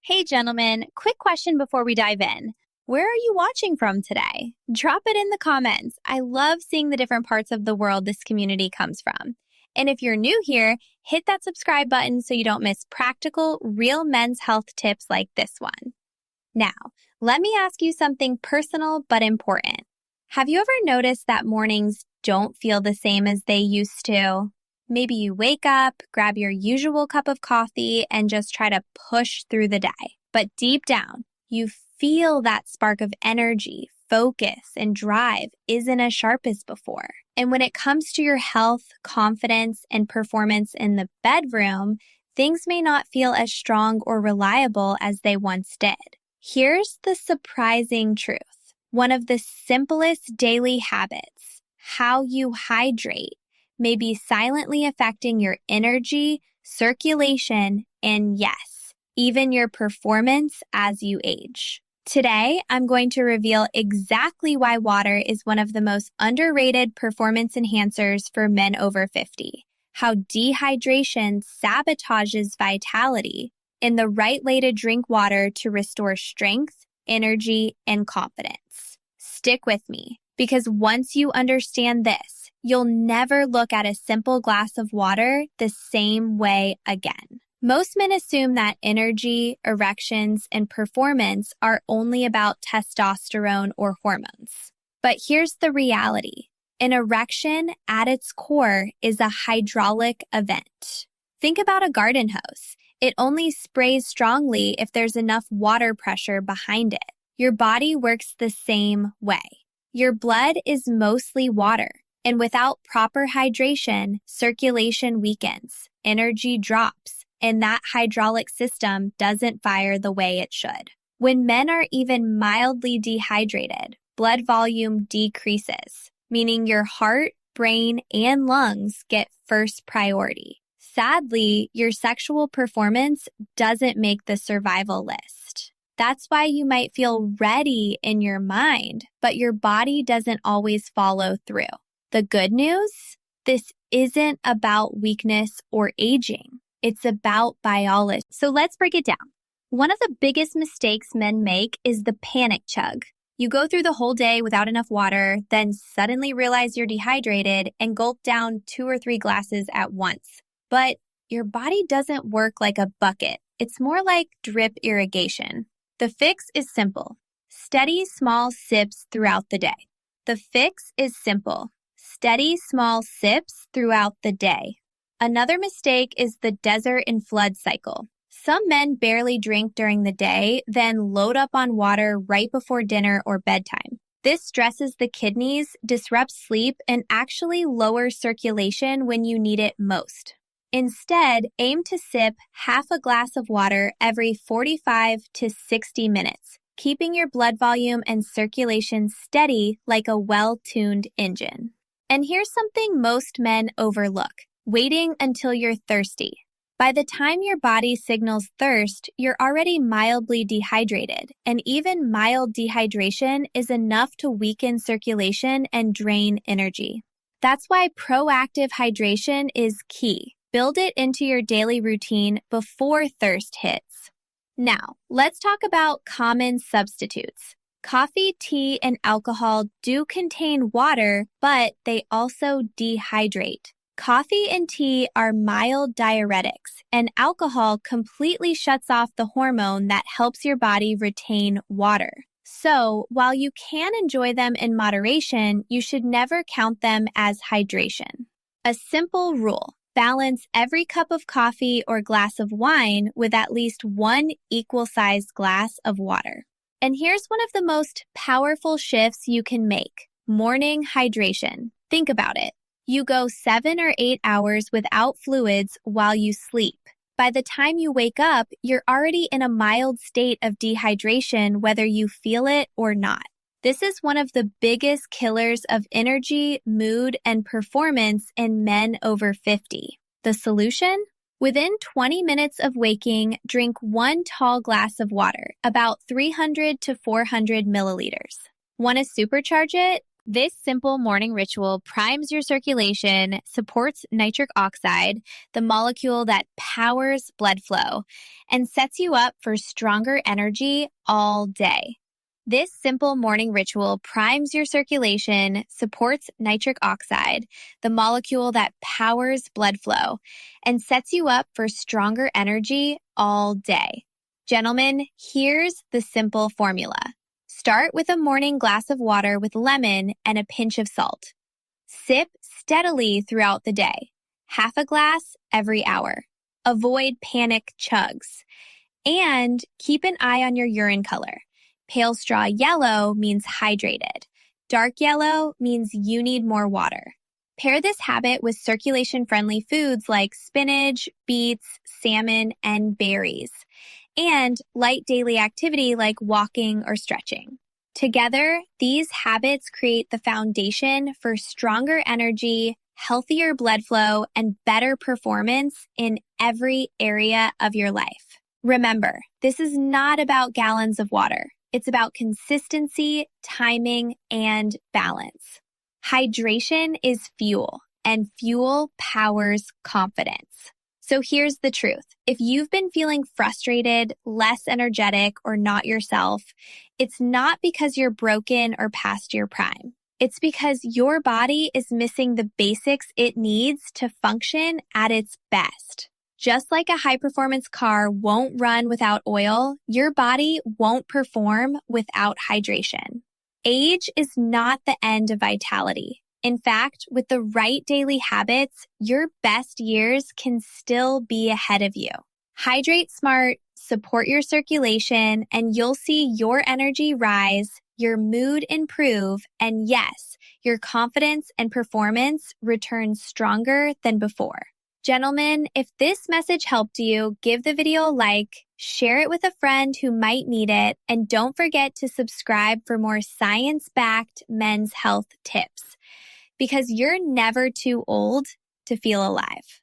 Hey, gentlemen, quick question before we dive in. Where are you watching from today? Drop it in the comments. I love seeing the different parts of the world this community comes from. And if you're new here, hit that subscribe button so you don't miss practical, real men's health tips like this one. Now, let me ask you something personal but important. Have you ever noticed that mornings don't feel the same as they used to? Maybe you wake up, grab your usual cup of coffee, and just try to push through the day. But deep down, you feel that spark of energy, focus, and drive isn't as sharp as before. And when it comes to your health, confidence, and performance in the bedroom, things may not feel as strong or reliable as they once did. Here's the surprising truth. One of the simplest daily habits, how you hydrate, may be silently affecting your energy, circulation, and yes, even your performance as you age. Today, I'm going to reveal exactly why water is one of the most underrated performance enhancers for men over 50, how dehydration sabotages vitality, and the right way to drink water to restore strength, energy, and confidence. Stick with me, because once you understand this, you'll never look at a simple glass of water the same way again. Most men assume that energy, erections, and performance are only about testosterone or hormones. But here's the reality. An erection, at its core, is a hydraulic event. Think about a garden hose. It only sprays strongly if there's enough water pressure behind it. Your body works the same way. Your blood is mostly water. And without proper hydration, circulation weakens, energy drops, and that hydraulic system doesn't fire the way it should. When men are even mildly dehydrated, blood volume decreases, meaning your heart, brain, and lungs get first priority. Sadly, your sexual performance doesn't make the survival list. That's why you might feel ready in your mind, but your body doesn't always follow through. The good news? This isn't about weakness or aging. It's about biology. So let's break it down. One of the biggest mistakes men make is the panic chug. You go through the whole day without enough water, then suddenly realize you're dehydrated and gulp down 2 or 3 glasses at once. But your body doesn't work like a bucket. It's more like drip irrigation. The fix is simple. Steady, small sips throughout the day. The fix is simple. Steady, small sips throughout the day. Another mistake is the desert and flood cycle. Some men barely drink during the day, then load up on water right before dinner or bedtime. This stresses the kidneys, disrupts sleep, and actually lowers circulation when you need it most. Instead, aim to sip half a glass of water every 45 to 60 minutes, keeping your blood volume and circulation steady like a well-tuned engine. And here's something most men overlook: waiting until you're thirsty. By the time your body signals thirst, you're already mildly dehydrated, and even mild dehydration is enough to weaken circulation and drain energy. That's why proactive hydration is key. Build it into your daily routine before thirst hits. Now, let's talk about common substitutes. Coffee, tea, and alcohol do contain water, but they also dehydrate. Coffee and tea are mild diuretics, and alcohol completely shuts off the hormone that helps your body retain water. So, while you can enjoy them in moderation, you should never count them as hydration. A simple rule: balance every cup of coffee or glass of wine with at least 1 equal-sized glass of water. And here's one of the most powerful shifts you can make: morning hydration. Think about it. You go 7 or 8 hours without fluids while you sleep. By the time you wake up, you're already in a mild state of dehydration, whether you feel it or not. This is one of the biggest killers of energy, mood, and performance in men over 50. The solution? Within 20 minutes of waking, drink 1 tall glass of water, about 300 to 400 milliliters. Want to supercharge it? This simple morning ritual primes your circulation, supports nitric oxide, the molecule that powers blood flow, and sets you up for stronger energy all day. This simple morning ritual primes your circulation, supports nitric oxide, the molecule that powers blood flow, and sets you up for stronger energy all day. Gentlemen, here's the simple formula. Start with a morning glass of water with lemon and a pinch of salt. Sip steadily throughout the day, half a glass every hour. Avoid panic chugs. And keep an eye on your urine color. Pale straw yellow means hydrated. Dark yellow means you need more water. Pair this habit with circulation-friendly foods like spinach, beets, salmon, and berries, and light daily activity like walking or stretching. Together, these habits create the foundation for stronger energy, healthier blood flow, and better performance in every area of your life. Remember, this is not about gallons of water. It's about consistency, timing, and balance. Hydration is fuel, and fuel powers confidence. So here's the truth. If you've been feeling frustrated, less energetic, or not yourself, it's not because you're broken or past your prime. It's because your body is missing the basics it needs to function at its best. Just like a high-performance car won't run without oil, your body won't perform without hydration. Age is not the end of vitality. In fact, with the right daily habits, your best years can still be ahead of you. Hydrate smart, support your circulation, and you'll see your energy rise, your mood improve, and yes, your confidence and performance return stronger than before. Gentlemen, if this message helped you, give the video a like, share it with a friend who might need it, and don't forget to subscribe for more science-backed men's health tips, because you're never too old to feel alive.